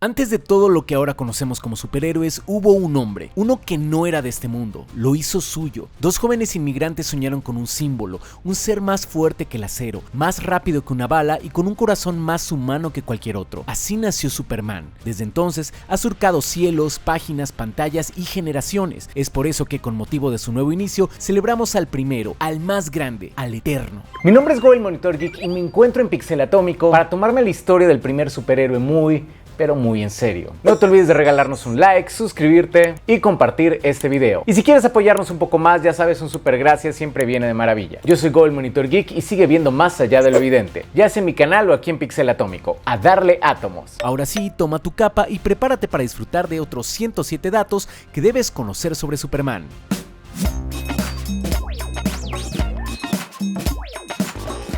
Antes de todo lo que ahora conocemos como superhéroes, hubo un hombre, uno que no era de este mundo, lo hizo suyo. Dos jóvenes inmigrantes soñaron con un símbolo, un ser más fuerte que el acero, más rápido que una bala y con un corazón más humano que cualquier otro. Así nació Superman. Desde entonces ha surcado cielos, páginas, pantallas y generaciones. Es por eso que con motivo de su nuevo inicio, celebramos al primero, al más grande, al eterno. Mi nombre es Go, el Monitor Geek, y me encuentro en Pixel Atómico para tomarme la historia del primer superhéroe pero muy en serio. No te olvides de regalarnos un like, suscribirte y compartir este video. Y si quieres apoyarnos un poco más, ya sabes, un super gracias siempre viene de maravilla. Yo soy Go, el Monitor Geek, y sigue viendo más allá de lo evidente, ya sea en mi canal o aquí en Pixel Atómico. A darle átomos. Ahora sí, toma tu capa y prepárate para disfrutar de otros 107 datos que debes conocer sobre Superman.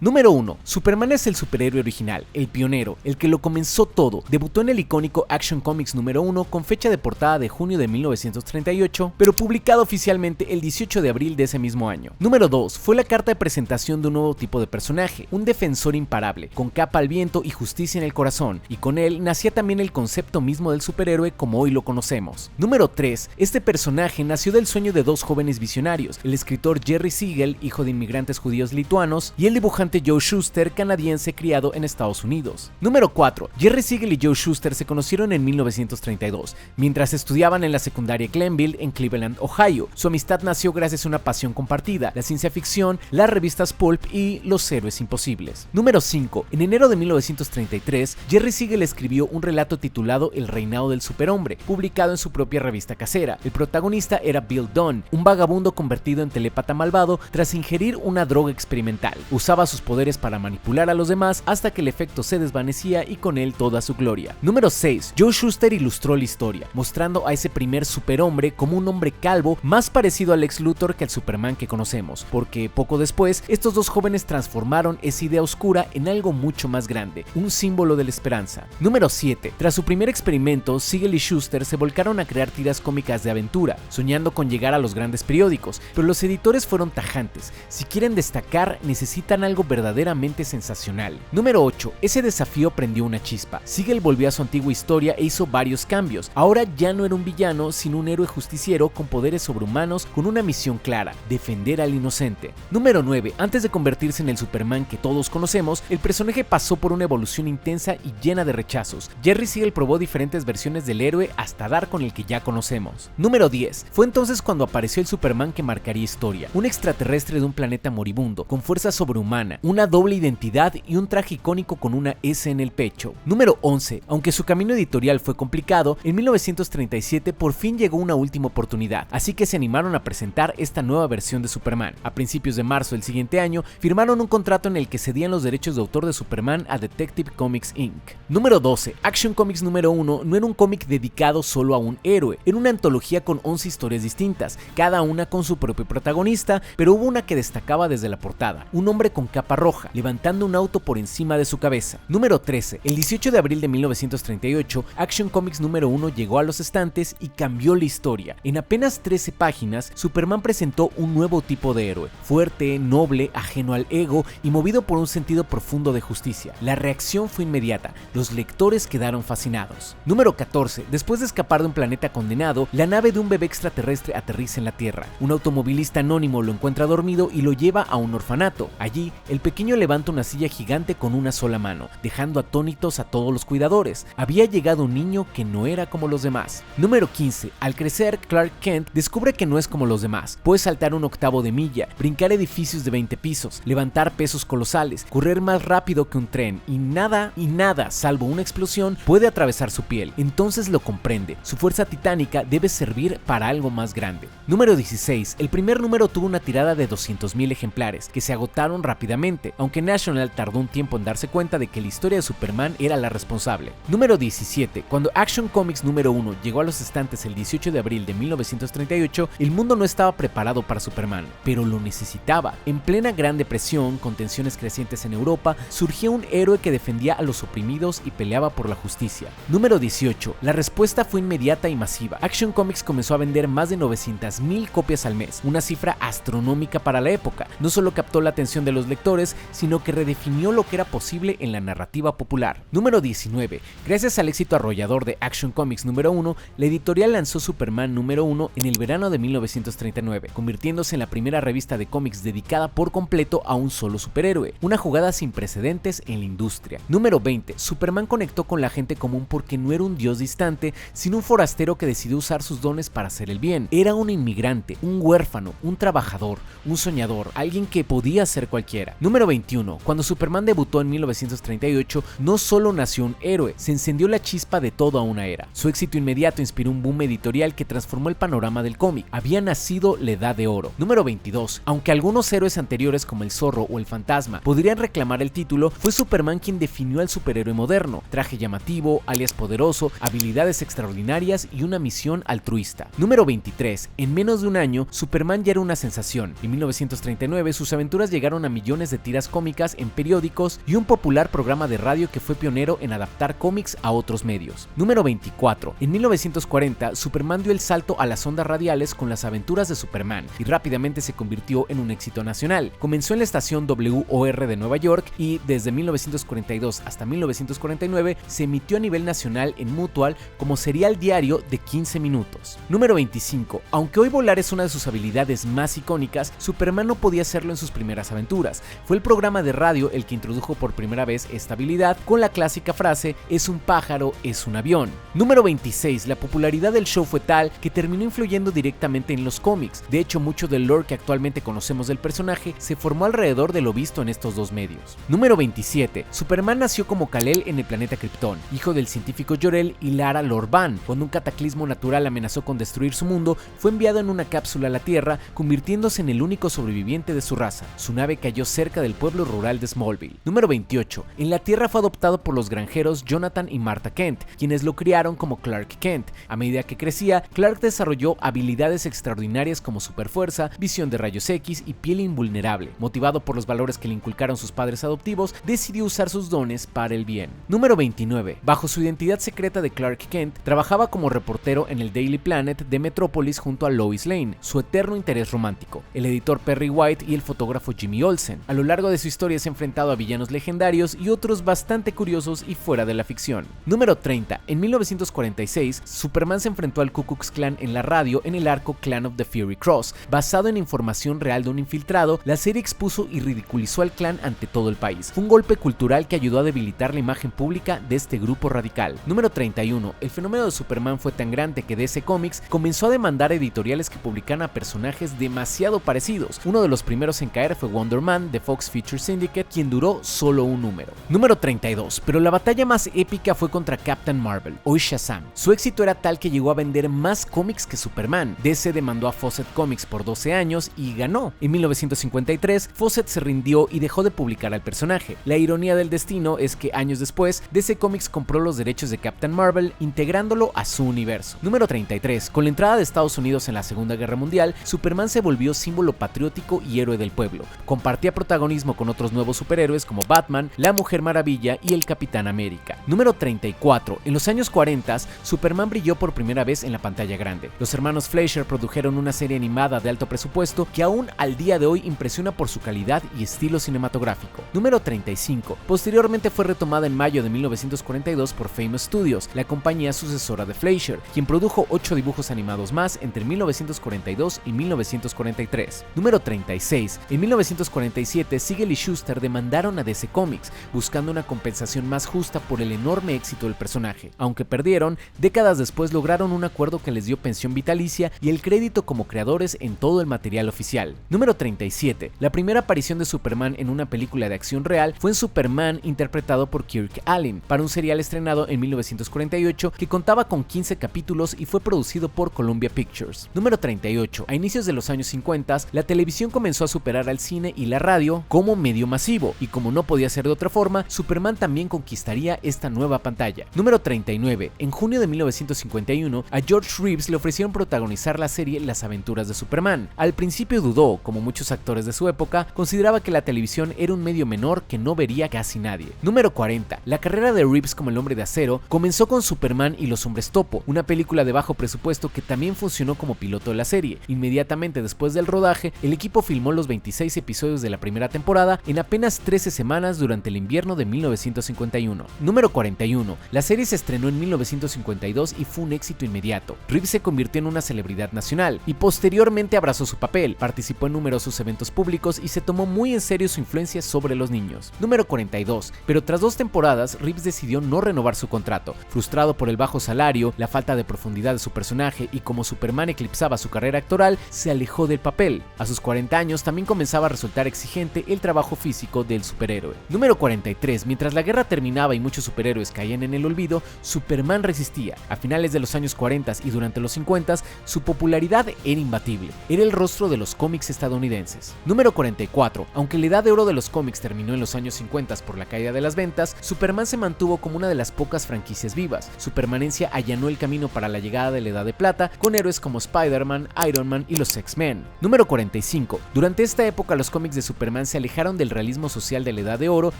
Número 1. Superman es el superhéroe original, el pionero, el que lo comenzó todo. Debutó en el icónico Action Comics número 1 con fecha de portada de junio de 1938, pero publicado oficialmente el 18 de abril de ese mismo año. Número 2. Fue la carta de presentación de un nuevo tipo de personaje, un defensor imparable, con capa al viento y justicia en el corazón, y con él nacía también el concepto mismo del superhéroe como hoy lo conocemos. Número 3. Este personaje nació del sueño de dos jóvenes visionarios, el escritor Jerry Siegel, hijo de inmigrantes judíos lituanos, y el dibujante Joe Shuster, canadiense criado en Estados Unidos. Número 4. Jerry Siegel y Joe Shuster se conocieron en 1932, mientras estudiaban en la secundaria Glenville en Cleveland, Ohio. Su amistad nació gracias a una pasión compartida, la ciencia ficción, las revistas pulp y los héroes imposibles. Número 5. En enero de 1933, Jerry Siegel escribió un relato titulado El reinado del superhombre, publicado en su propia revista casera. El protagonista era Bill Dunn, un vagabundo convertido en telépata malvado tras ingerir una droga experimental. Usaba sus poderes para manipular a los demás hasta que el efecto se desvanecía y con él toda su gloria. Número 6. Joe Shuster ilustró la historia, mostrando a ese primer superhombre como un hombre calvo más parecido al Lex Luthor que al Superman que conocemos, porque poco después estos dos jóvenes transformaron esa idea oscura en algo mucho más grande, un símbolo de la esperanza. Número 7. Tras su primer experimento, Siegel y Shuster se volcaron a crear tiras cómicas de aventura, soñando con llegar a los grandes periódicos, pero los editores fueron tajantes: si quieren destacar, necesitan algo verdaderamente sensacional. Número 8. Ese desafío prendió una chispa. Siegel volvió a su antigua historia e hizo varios cambios. Ahora ya no era un villano, sino un héroe justiciero con poderes sobrehumanos, con una misión clara: defender al inocente. Número 9. Antes de convertirse en el Superman que todos conocemos, el personaje pasó por una evolución intensa y llena de rechazos. Jerry Siegel probó diferentes versiones del héroe hasta dar con el que ya conocemos. Número 10. Fue entonces cuando apareció el Superman que marcaría historia, un extraterrestre de un planeta moribundo, con fuerza sobrehumana, una doble identidad y un traje icónico con una S en el pecho. Número 11. Aunque su camino editorial fue complicado, en 1937 por fin llegó una última oportunidad, así que se animaron a presentar esta nueva versión de Superman. A principios de marzo del siguiente año, firmaron un contrato en el que cedían los derechos de autor de Superman a Detective Comics Inc. Número 12. Action Comics número 1 no era un cómic dedicado solo a un héroe, era una antología con 11 historias distintas, cada una con su propio protagonista, pero hubo una que destacaba desde la portada: un hombre con capa roja, levantando un auto por encima de su cabeza. Número 13. El 18 de abril de 1938, Action Comics número 1 llegó a los estantes y cambió la historia. En apenas 13 páginas, Superman presentó un nuevo tipo de héroe, fuerte, noble, ajeno al ego y movido por un sentido profundo de justicia. La reacción fue inmediata, los lectores quedaron fascinados. Número 14. Después de escapar de un planeta condenado, la nave de un bebé extraterrestre aterriza en la Tierra. Un automovilista anónimo lo encuentra dormido y lo lleva a un orfanato. Allí, el pequeño levanta una silla gigante con una sola mano, dejando atónitos a todos los cuidadores. Había llegado un niño que no era como los demás. Número 15. Al crecer, Clark Kent descubre que no es como los demás. Puede saltar un octavo de milla, brincar edificios de 20 pisos, levantar pesos colosales, correr más rápido que un tren, y nada, salvo una explosión, puede atravesar su piel. Entonces lo comprende. Su fuerza titánica debe servir para algo más grande. Número 16. El primer número tuvo una tirada de 200,000 ejemplares, que se agotaron rápidamente, aunque National tardó un tiempo en darse cuenta de que la historia de Superman era la responsable. Número 17. Cuando Action Comics número 1 llegó a los estantes el 18 de abril de 1938, el mundo no estaba preparado para Superman, pero lo necesitaba. En plena Gran Depresión, con tensiones crecientes en Europa, surgía un héroe que defendía a los oprimidos y peleaba por la justicia. Número 18. La respuesta fue inmediata y masiva. Action Comics comenzó a vender más de 900,000 copias al mes, una cifra astronómica para la época. No solo captó la atención de los lectores, lectores, sino que redefinió lo que era posible en la narrativa popular. Número 19. Gracias al éxito arrollador de Action Comics número 1, la editorial lanzó Superman número 1 en el verano de 1939, convirtiéndose en la primera revista de cómics dedicada por completo a un solo superhéroe, una jugada sin precedentes en la industria. Número 20. Superman conectó con la gente común porque no era un dios distante, sino un forastero que decidió usar sus dones para hacer el bien. Era un inmigrante, un huérfano, un trabajador, un soñador, alguien que podía ser cualquiera. Número 21. Cuando Superman debutó en 1938, no solo nació un héroe, se encendió la chispa de toda una era. Su éxito inmediato inspiró un boom editorial que transformó el panorama del cómic. Había nacido la Edad de Oro. Número 22. Aunque algunos héroes anteriores como el Zorro o el Fantasma podrían reclamar el título, fue Superman quien definió al superhéroe moderno. Traje llamativo, alias poderoso, habilidades extraordinarias y una misión altruista. Número 23. En menos de un año, Superman ya era una sensación. En 1939, sus aventuras llegaron a millones de tiras cómicas en periódicos y un popular programa de radio que fue pionero en adaptar cómics a otros medios. Número 24. En 1940, Superman dio el salto a las ondas radiales con las aventuras de Superman y rápidamente se convirtió en un éxito nacional. Comenzó en la estación WOR de Nueva York y desde 1942 hasta 1949 se emitió a nivel nacional en Mutual como serial diario de 15 minutos. Número 25. Aunque hoy volar es una de sus habilidades más icónicas, Superman no podía hacerlo en sus primeras aventuras. Fue el programa de radio el que introdujo por primera vez esta habilidad con la clásica frase "es un pájaro, es un avión". Número 26. La popularidad del show fue tal que terminó influyendo directamente en los cómics. De hecho, mucho del lore que actualmente conocemos del personaje se formó alrededor de lo visto en estos dos medios. Número 27. Superman nació como Kal-El en el planeta Krypton, hijo del científico Jor-El y Lara Lor-Ban. Cuando un cataclismo natural amenazó con destruir su mundo, fue enviado en una cápsula a la Tierra, convirtiéndose en el único sobreviviente de su raza. Su nave cayó cerca del pueblo rural de Smallville. Número 28. En la Tierra fue adoptado por los granjeros Jonathan y Martha Kent, quienes lo criaron como Clark Kent. A medida que crecía, Clark desarrolló habilidades extraordinarias como superfuerza, visión de rayos X y piel invulnerable. Motivado por los valores que le inculcaron sus padres adoptivos, decidió usar sus dones para el bien. Número 29. Bajo su identidad secreta de Clark Kent, trabajaba como reportero en el Daily Planet de Metrópolis junto a Lois Lane, su eterno interés romántico, el editor Perry White y el fotógrafo Jimmy Olsen. A lo largo de su historia se ha enfrentado a villanos legendarios y otros bastante curiosos y fuera de la ficción. Número 30. En 1946, Superman se enfrentó al Ku Klux Klan en la radio en el arco Clan of the Fury Cross. Basado en información real de un infiltrado, la serie expuso y ridiculizó al clan ante todo el país. Fue un golpe cultural que ayudó a debilitar la imagen pública de este grupo radical. Número 31. El fenómeno de Superman fue tan grande que DC Comics comenzó a demandar editoriales que publicaran a personajes demasiado parecidos. Uno de los primeros en caer fue Wonder Man de Fox Feature Syndicate, quien duró solo un número. Número 32. Pero la batalla más épica fue contra Captain Marvel, hoy Shazam. Su éxito era tal que llegó a vender más cómics que Superman. DC demandó a Fawcett Comics por 12 años y ganó. En 1953, Fawcett se rindió y dejó de publicar al personaje. La ironía del destino es que años después, DC Comics compró los derechos de Captain Marvel, integrándolo a su universo. Número 33. Con la entrada de Estados Unidos en la Segunda Guerra Mundial, Superman se volvió símbolo patriótico y héroe del pueblo. Compartía protagonismo con otros nuevos superhéroes como Batman, la Mujer Maravilla y el Capitán América. Número 34. En los años 40, Superman brilló por primera vez en la pantalla grande. Los hermanos Fleischer produjeron una serie animada de alto presupuesto que aún al día de hoy impresiona por su calidad y estilo cinematográfico. Número 35. Posteriormente fue retomada en mayo de 1942 por Famous Studios, la compañía sucesora de Fleischer, quien produjo 8 dibujos animados más entre 1942 y 1943. Número 36. En 1947, Siegel y Shuster demandaron a DC Comics, buscando una compensación más justa por el enorme éxito del personaje. Aunque perdieron, décadas después lograron un acuerdo que les dio pensión vitalicia y el crédito como creadores en todo el material oficial. Número 37. La primera aparición de Superman en una película de acción real fue en Superman, interpretado por Kirk Allen, para un serial estrenado en 1948 que contaba con 15 capítulos y fue producido por Columbia Pictures. Número 38. A inicios de los años 50, la televisión comenzó a superar al cine y la radio como medio masivo, y como no podía ser de otra forma, Superman también conquistaría esta nueva pantalla. Número 39. En junio de 1951, a George Reeves le ofrecieron protagonizar la serie Las aventuras de Superman. Al principio dudó, como muchos actores de su época, consideraba que la televisión era un medio menor que no vería casi nadie. Número 40. La carrera de Reeves como el Hombre de Acero comenzó con Superman y los Hombres Topo, una película de bajo presupuesto que también funcionó como piloto de la serie. Inmediatamente después del rodaje, el equipo filmó los 26 episodios de la primera primera temporada en apenas 13 semanas durante el invierno de 1951. Número 41. La serie se estrenó en 1952 y fue un éxito inmediato. Reeves se convirtió en una celebridad nacional y posteriormente abrazó su papel, participó en numerosos eventos públicos y se tomó muy en serio su influencia sobre los niños. Número 42. Pero tras 2 temporadas, Reeves decidió no renovar su contrato. Frustrado por el bajo salario, la falta de profundidad de su personaje y como Superman eclipsaba su carrera actoral, se alejó del papel. A sus 40 años también comenzaba a resultar exigente el trabajo físico del superhéroe. Número 43. Mientras la guerra terminaba y muchos superhéroes caían en el olvido, Superman resistía. A finales de los años 40 y durante los 50, su popularidad era imbatible. Era el rostro de los cómics estadounidenses. Número 44. Aunque la edad de oro de los cómics terminó en los años 50 por la caída de las ventas, Superman se mantuvo como una de las pocas franquicias vivas. Su permanencia allanó el camino para la llegada de la Edad de Plata con héroes como Spider-Man, Iron Man y los X-Men. Número 45. Durante esta época los cómics de Superman se alejaron del realismo social de la Edad de Oro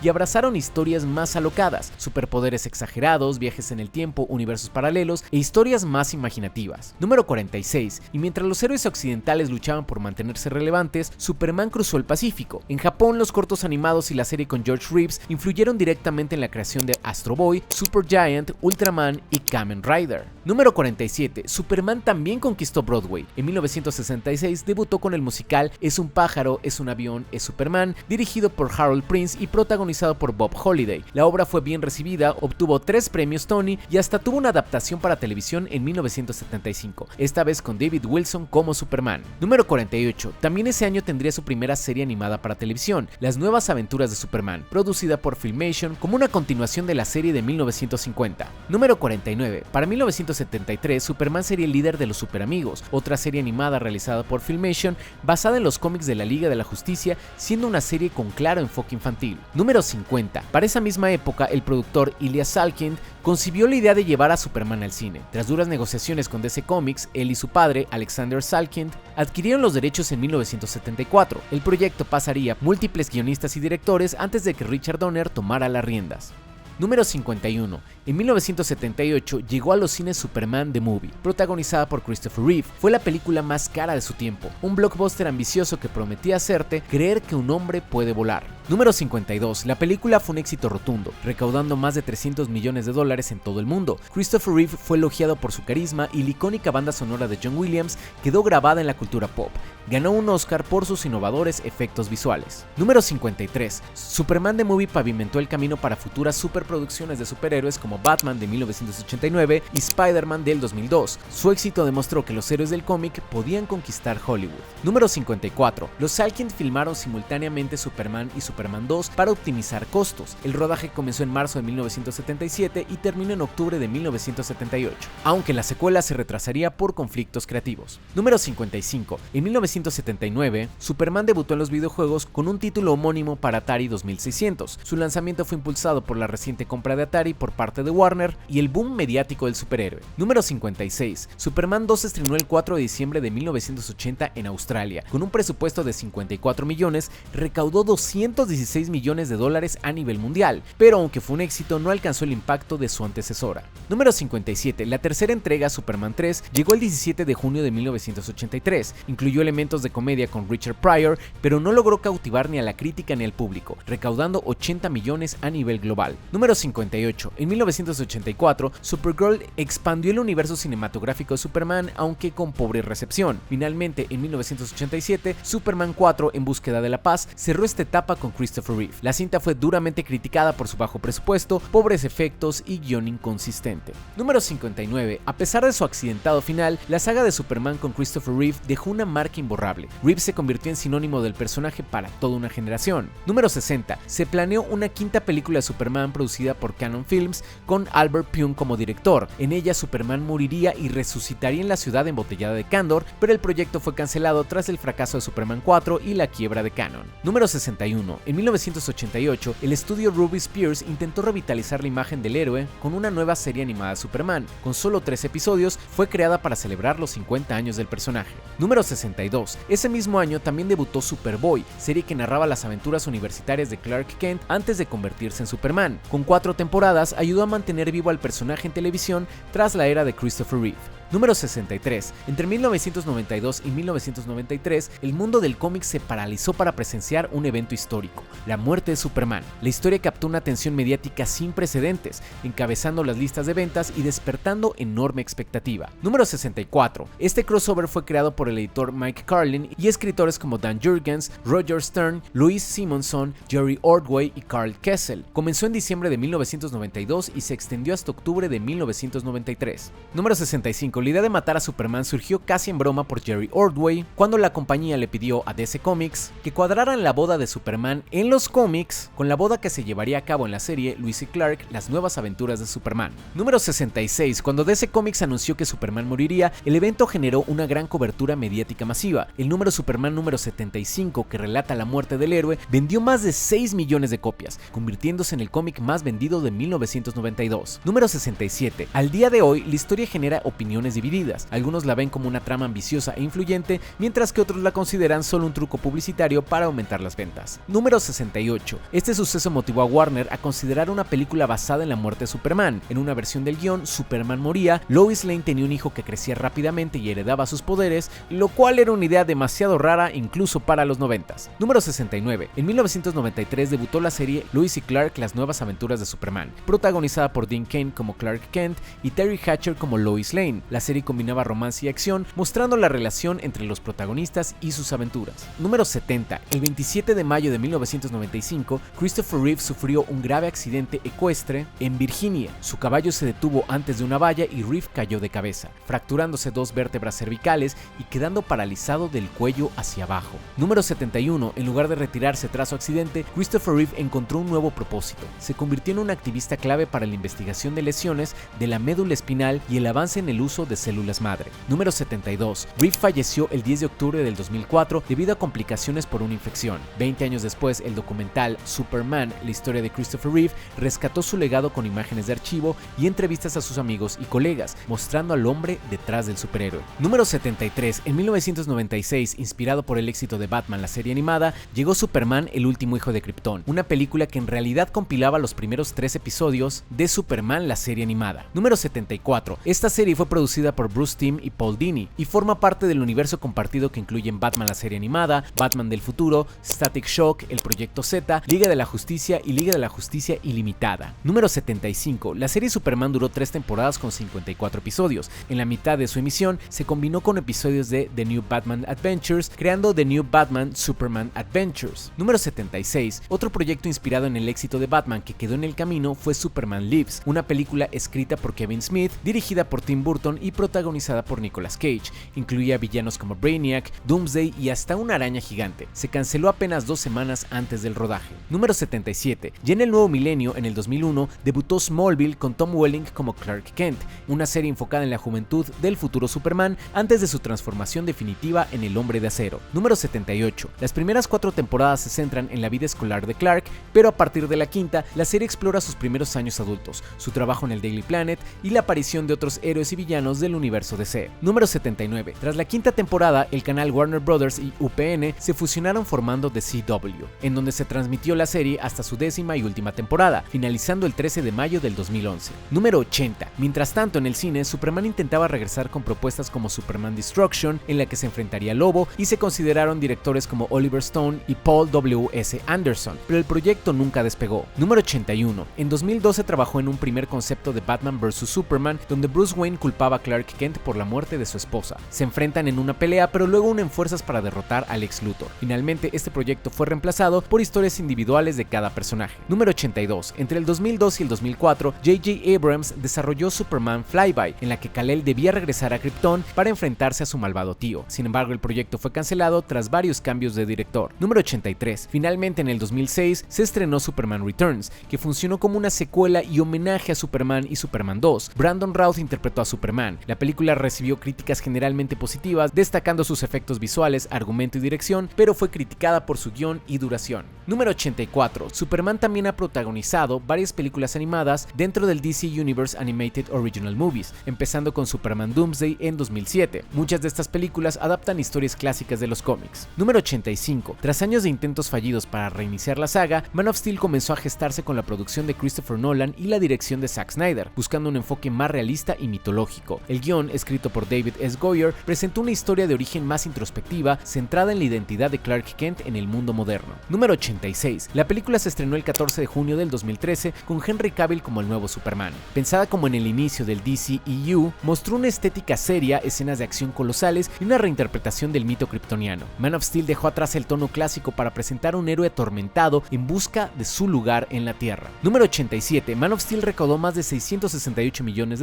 y abrazaron historias más alocadas, superpoderes exagerados, viajes en el tiempo, universos paralelos e historias más imaginativas. Número 46. Y mientras los héroes occidentales luchaban por mantenerse relevantes, Superman cruzó el Pacífico. En Japón, los cortos animados y la serie con George Reeves influyeron directamente en la creación de Astro Boy, Supergiant, Ultraman y Kamen Rider. Número 47. Superman también conquistó Broadway. En 1966 debutó con el musical Es un pájaro, es un avión, es Superman, dirigido por Harold Prince y protagonizado por Bob Holliday. La obra fue bien recibida, obtuvo 3 premios Tony y hasta tuvo una adaptación para televisión en 1975, esta vez con David Wilson como Superman. Número 48. También ese año tendría su primera serie animada para televisión, Las nuevas aventuras de Superman, producida por Filmation como una continuación de la serie de 1950. Número 49. Para 1973, Superman sería el líder de los Superamigos, otra serie animada realizada por Filmation, basada en los cómics de la Liga de la Justicia, siendo una serie con claro enfoque infantil. Número 50. Para esa misma época, el productor Ilya Salkind concibió la idea de llevar a Superman al cine. Tras duras negociaciones con DC Comics, él y su padre, Alexander Salkind, adquirieron los derechos en 1974. El proyecto pasaría a múltiples guionistas y directores antes de que Richard Donner tomara las riendas. Número 51. En 1978 llegó a los cines Superman The Movie, protagonizada por Christopher Reeve. Fue la película más cara de su tiempo, un blockbuster ambicioso que prometía hacerte creer que un hombre puede volar. Número 52. La película fue un éxito rotundo, recaudando más de $300 millones en todo el mundo. Christopher Reeve fue elogiado por su carisma y la icónica banda sonora de John Williams quedó grabada en la cultura pop. Ganó un Oscar por sus innovadores efectos visuales. Número 53. Superman The Movie pavimentó el camino para futuras superproducciones de superhéroes como Batman de 1989 y Spider-Man del 2002. Su éxito demostró que los héroes del cómic podían conquistar Hollywood. Número 54. Los Salkind filmaron simultáneamente Superman y Superman 2 para optimizar costos. El rodaje comenzó en marzo de 1977 y terminó en octubre de 1978, aunque la secuela se retrasaría por conflictos creativos. Número 55. En 1979, Superman debutó en los videojuegos con un título homónimo para Atari 2600. Su lanzamiento fue impulsado por la reciente compra de Atari por parte de Warner y el boom mediático del superhéroe. Número 56. Superman 2 se estrenó el 4 de diciembre de 1980 en Australia. Con un presupuesto de 54 millones, recaudó $216 millones a nivel mundial, pero aunque fue un éxito, no alcanzó el impacto de su antecesora. Número 57. La tercera entrega, Superman 3, llegó el 17 de junio de 1983. Incluyó elementos de comedia con Richard Pryor, pero no logró cautivar ni a la crítica ni al público, recaudando 80 millones a nivel global. Número 58. En 1984, Supergirl expandió el universo cinematográfico de Superman, aunque con pobre recepción. Finalmente, en 1987, Superman 4, En búsqueda de la paz, cerró esta etapa con Christopher Reeve. La cinta fue duramente criticada por su bajo presupuesto, pobres efectos y guión inconsistente. Número 59. A pesar de su accidentado final, la saga de Superman con Christopher Reeve dejó una marca imborrable. Reeve se convirtió en sinónimo del personaje para toda una generación. Número 60. Se planeó una quinta película de Superman producida por Cannon Films con Albert Pyun como director. En ella Superman moriría y resucitaría en la ciudad embotellada de Kandor, pero el proyecto fue cancelado tras el fracaso de Superman 4 y la quiebra de Cannon. Número 61. En 1988, el estudio Ruby Spears intentó revitalizar la imagen del héroe con una nueva serie animada de Superman. Con solo 3 episodios, fue creada para celebrar los 50 años del personaje. Número 62. Ese mismo año también debutó Superboy, serie que narraba las aventuras universitarias de Clark Kent antes de convertirse en Superman. Con 4 temporadas, ayudó a mantener vivo al personaje en televisión tras la era de Christopher Reeve. Número 63. Entre 1992 y 1993, el mundo del cómic se paralizó para presenciar un evento histórico, la muerte de Superman. La historia captó una atención mediática sin precedentes, encabezando las listas de ventas y despertando enorme expectativa. Número 64. Este crossover fue creado por el editor Mike Carlin y escritores como Dan Jurgens, Roger Stern, Louise Simonson, Jerry Ordway y Karl Kesel. Comenzó en diciembre de 1992 y se extendió hasta octubre de 1993. Número 65. La idea de matar a Superman surgió casi en broma por Jerry Ordway cuando la compañía le pidió a DC Comics que cuadraran la boda de Superman en los cómics con la boda que se llevaría a cabo en la serie Lois y Clark, Las Nuevas Aventuras de Superman. Número 66. Cuando DC Comics anunció que Superman moriría, el evento generó una gran cobertura mediática masiva. El número Superman número 75, que relata la muerte del héroe, vendió más de 6 millones de copias, convirtiéndose en el cómic más vendido de 1992. Número 67. Al día de hoy, la historia genera opiniones divididas. Algunos la ven como una trama ambiciosa e influyente, mientras que otros la consideran solo un truco publicitario para aumentar las ventas. Número 68. Este suceso motivó a Warner a considerar una película basada en la muerte de Superman. En una versión del guión, Superman moría, Lois Lane tenía un hijo que crecía rápidamente y heredaba sus poderes, lo cual era una idea demasiado rara incluso para los 90s. Número 69. En 1993 debutó la serie Lois y Clark, Las Nuevas Aventuras de Superman, protagonizada por Dean Cain como Clark Kent y Terry Hatcher como Lois Lane. La serie combinaba romance y acción, mostrando la relación entre los protagonistas y sus aventuras. Número 70. El 27 de mayo de 1995, Christopher Reeve sufrió un grave accidente ecuestre en Virginia. Su caballo se detuvo antes de una valla y Reeve cayó de cabeza, fracturándose 2 vértebras cervicales y quedando paralizado del cuello hacia abajo. Número 71. En lugar de retirarse tras su accidente, Christopher Reeve encontró un nuevo propósito. Se convirtió en un activista clave para la investigación de lesiones de la médula espinal y el avance en el uso de células madre. Número 72. Reeve falleció el 10 de octubre del 2004 debido a complicaciones por una infección. 20 años después, el documental Superman, la historia de Christopher Reeve, rescató su legado con imágenes de archivo y entrevistas a sus amigos y colegas, mostrando al hombre detrás del superhéroe. Número 73. En 1996, inspirado por el éxito de Batman, la serie animada, llegó Superman, el último hijo de Krypton, una película que en realidad compilaba los primeros 3 episodios de Superman, la serie animada. Número 74. Esta serie fue producida por Bruce Timm y Paul Dini y forma parte del universo compartido que incluyen Batman, la serie animada, Batman del futuro, Static Shock, El Proyecto Z, Liga de la Justicia y Liga de la Justicia Ilimitada. Número 75. La serie Superman duró 3 temporadas con 54 episodios. En la mitad de su emisión se combinó con episodios de The New Batman Adventures, creando The New Batman Superman Adventures. Número 76. Otro proyecto inspirado en el éxito de Batman que quedó en el camino fue Superman Lives, una película escrita por Kevin Smith, dirigida por Tim Burton y protagonizada por Nicolas Cage. Incluía villanos como Brainiac, Doomsday y hasta una araña gigante. Se canceló apenas 2 semanas antes del rodaje. Número 77. Ya en el nuevo milenio, en el 2001, debutó Smallville con Tom Welling como Clark Kent, una serie enfocada en la juventud del futuro Superman antes de su transformación definitiva en el Hombre de Acero. Número 78. Las primeras 4 temporadas se centran en la vida escolar de Clark, pero a partir de la quinta, la serie explora sus primeros años adultos, su trabajo en el Daily Planet y la aparición de otros héroes y villanos del universo DC. Número 79. Tras la quinta temporada, el canal Warner Brothers y UPN se fusionaron formando The CW, en donde se transmitió la serie hasta su 10ª y última temporada, finalizando el 13 de mayo del 2011. Número 80. Mientras tanto, en el cine, Superman intentaba regresar con propuestas como Superman Destruction, en la que se enfrentaría a Lobo, y se consideraron directores como Oliver Stone y Paul W.S. Anderson, pero el proyecto nunca despegó. Número 81. En 2012 trabajó en un primer concepto de Batman vs. Superman, donde Bruce Wayne culpaba a Clark Kent por la muerte de su esposa. Se enfrentan en una pelea, pero luego unen fuerzas para derrotar al Lex Luthor. Finalmente, este proyecto fue reemplazado por historias individuales de cada personaje. Número 82. Entre el 2002 y el 2004, J.J. Abrams desarrolló Superman Flyby, en la que Kal-El debía regresar a Krypton para enfrentarse a su malvado tío. Sin embargo, el proyecto fue cancelado tras varios cambios de director. Número 83. Finalmente, en el 2006, se estrenó Superman Returns, que funcionó como una secuela y homenaje a Superman y Superman 2. Brandon Routh interpretó a Superman. La película recibió críticas generalmente positivas, destacando sus efectos visuales, argumento y dirección, pero fue criticada por su guión y duración. Número 84. Superman también ha protagonizado varias películas animadas dentro del DC Universe Animated Original Movies, empezando con Superman Doomsday en 2007. Muchas de estas películas adaptan historias clásicas de los cómics. Número 85. Tras años de intentos fallidos para reiniciar la saga, Man of Steel comenzó a gestarse con la producción de Christopher Nolan y la dirección de Zack Snyder, buscando un enfoque más realista y mitológico. 2005. El guión, escrito por David S. Goyer, presentó una historia de origen más introspectiva, centrada en la identidad de Clark Kent en el mundo moderno. Número 86. La película se estrenó el 14 de junio del 2013 con Henry Cavill como el nuevo Superman. Pensada como en el inicio del DCEU, mostró una estética seria, escenas de acción colosales y una reinterpretación del mito kryptoniano. Man of Steel dejó atrás el tono clásico para presentar a un héroe atormentado en busca de su lugar en la Tierra. Número 87. Man of Steel recaudó más de $668 millones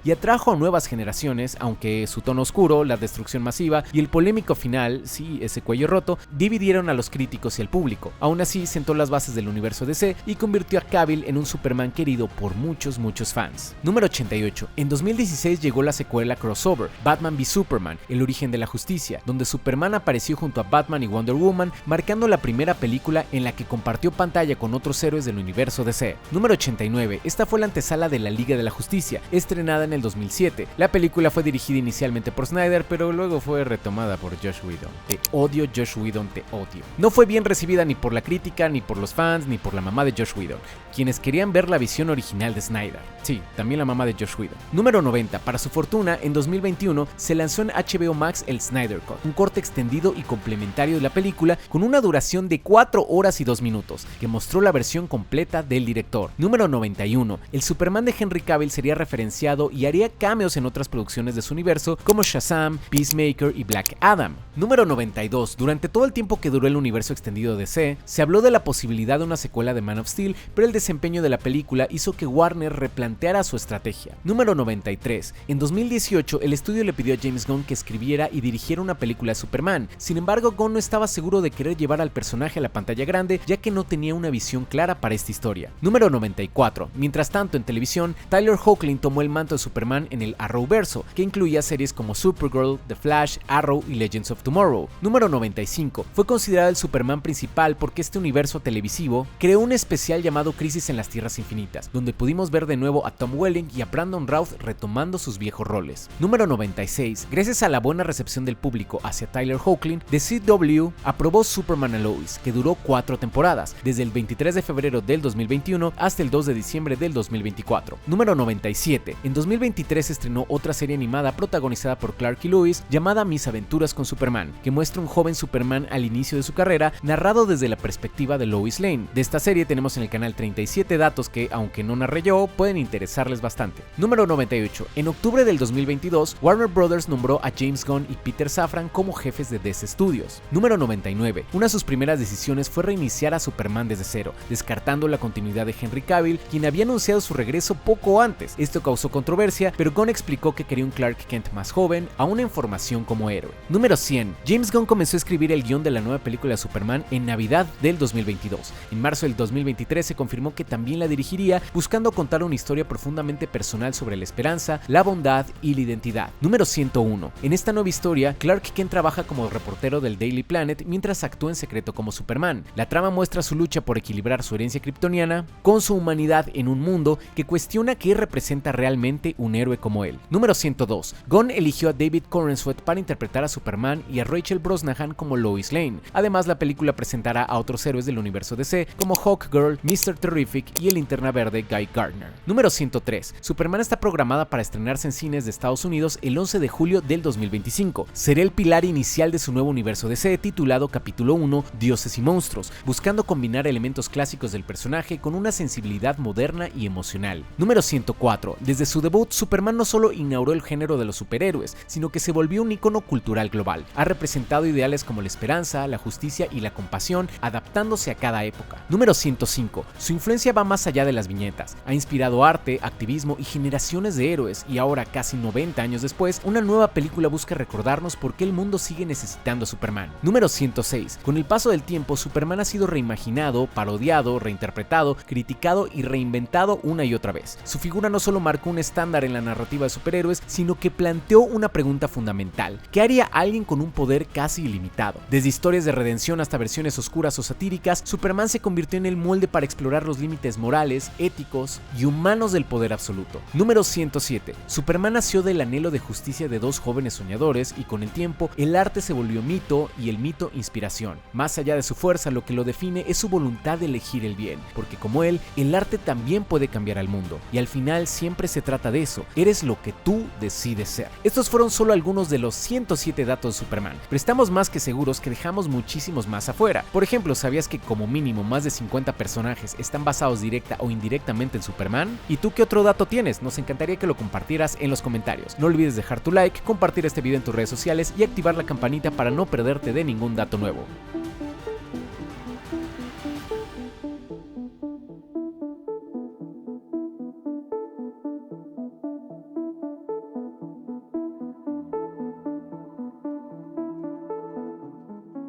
y atrajo a nuevas generaciones, aunque su tono oscuro, la destrucción masiva y el polémico final, sí, ese cuello roto, dividieron a los críticos y al público. Aún así, sentó las bases del universo DC y convirtió a Cavill en un Superman querido por muchos fans. Número 88. En 2016 llegó la secuela crossover, Batman v Superman, el origen de la justicia, donde Superman apareció junto a Batman y Wonder Woman, marcando la primera película en la que compartió pantalla con otros héroes del universo DC. Número 89. Esta fue la antesala de la Liga de la Justicia, estrenada en el 2007. La película fue dirigida inicialmente por Snyder, pero luego fue retomada por Joss Whedon. Te odio, Joss Whedon, te odio. No fue bien recibida ni por la crítica, ni por los fans, ni por la mamá de Joss Whedon, quienes querían ver la visión original de Snyder. Sí, también la mamá de Joss Whedon. Número 90. Para su fortuna, en 2021 se lanzó en HBO Max el Snyder Cut, un corte extendido y complementario de la película con una duración de 4 horas y 2 minutos, que mostró la versión completa del director. Número 91. El Superman de Henry Cavill sería referenciado y haría cameos en otras producciones de su universo como Shazam, Peacemaker y Black Adam. Número 92. Durante todo el tiempo que duró el universo extendido de DC, se habló de la posibilidad de una secuela de Man of Steel, pero el desempeño de la película hizo que Warner replanteara su estrategia. Número 93. En 2018, el estudio le pidió a James Gunn que escribiera y dirigiera una película de Superman. Sin embargo, Gunn no estaba seguro de querer llevar al personaje a la pantalla grande, ya que no tenía una visión clara para esta historia. Número 94. Mientras tanto, en televisión, Tyler Hoechlin tomó el manto de Superman en el Arrowverso, que incluía series como Supergirl, The Flash, Arrow y Legends of Tomorrow. Número 95. Fue considerado el Superman principal porque este universo televisivo creó un especial llamado Crisis en las Tierras Infinitas, donde pudimos ver de nuevo a Tom Welling y a Brandon Routh retomando sus viejos roles. Número 96. Gracias a la buena recepción del público hacia Tyler Hoechlin, The CW aprobó Superman and Lois, que duró 4 temporadas, desde el 23 de febrero del 2021 hasta el 2 de diciembre del 2024. Número 97. En 2023 se estrenó otra serie animada protagonizada por Clark y Lois llamada Mis Aventuras con Superman, que muestra un joven Superman al inicio de su carrera, narrado desde la perspectiva de Lois Lane. De esta serie tenemos en el canal 37 datos que, aunque no narré yo, pueden interesarles bastante. Número 98. En octubre del 2022, Warner Brothers nombró a James Gunn y Peter Safran como jefes de DC Studios. Número 99. Una de sus primeras decisiones fue reiniciar a Superman desde cero, descartando la continuidad de Henry Cavill, quien había anunciado su regreso poco antes. Esto causó controversia, pero Gunn explicó que quería un Clark Kent más joven, aún en formación como héroe. Número 100. James Gunn comenzó a escribir el guión de la nueva película de Superman en Navidad del 2022. En marzo del 2023 se confirmó que también la dirigiría, buscando contar una historia profundamente personal sobre la esperanza, la bondad y la identidad. Número 101. En esta nueva historia, Clark Kent trabaja como reportero del Daily Planet mientras actúa en secreto como Superman. La trama muestra su lucha por equilibrar su herencia kryptoniana con su humanidad en un mundo que cuestiona qué representa realmente un héroe como él. Número 102. Gunn eligió a David Corenswet para interpretar a Superman y a Rachel Brosnahan como Lois Lane. Además, la película presentará a otros héroes del universo DC como Hawkgirl, Mr. Terrific y el Linterna Verde Guy Gardner. Número 103. Superman está programada para estrenarse en cines de Estados Unidos el 11 de julio del 2025. Será el pilar inicial de su nuevo universo DC titulado Capítulo 1, Dioses y Monstruos, buscando combinar elementos clásicos del personaje con una sensibilidad moderna y emocional. Número 104. Desde su debut, Superman no solo inauguró el género de los superhéroes, sino que se volvió un ícono cultural global. Ha representado ideales como la esperanza, la justicia y la compasión, adaptándose a cada época. Número 105. Su influencia va más allá de las viñetas. Ha inspirado arte, activismo y generaciones de héroes, y ahora, casi 90 años después, una nueva película busca recordarnos por qué el mundo sigue necesitando a Superman. Número 106. Con el paso del tiempo, Superman ha sido reimaginado, parodiado, reinterpretado, criticado y reinventado una y otra vez. Su figura no solo marcó un estándar en la narrativa de superhéroes, sino que planteó una pregunta fundamental: ¿qué haría alguien con un poder casi ilimitado? Desde historias de redención hasta versiones oscuras o satíricas, Superman se convirtió en el molde para explorar los los límites morales, éticos y humanos del poder absoluto. Número 107. Superman nació del anhelo de justicia de dos jóvenes soñadores y con el tiempo el arte se volvió mito y el mito inspiración. Más allá de su fuerza, lo que lo define es su voluntad de elegir el bien, porque como él, el arte también puede cambiar al mundo y al final siempre se trata de eso, eres lo que tú decides ser. Estos fueron solo algunos de los 107 datos de Superman, pero estamos más que seguros que dejamos muchísimos más afuera. Por ejemplo, ¿sabías que como mínimo más de 50 personajes están basados directa o indirectamente en Superman? ¿Y tú qué otro dato tienes? Nos encantaría que lo compartieras en los comentarios. No olvides dejar tu like, compartir este video en tus redes sociales y activar la campanita para no perderte de ningún dato nuevo.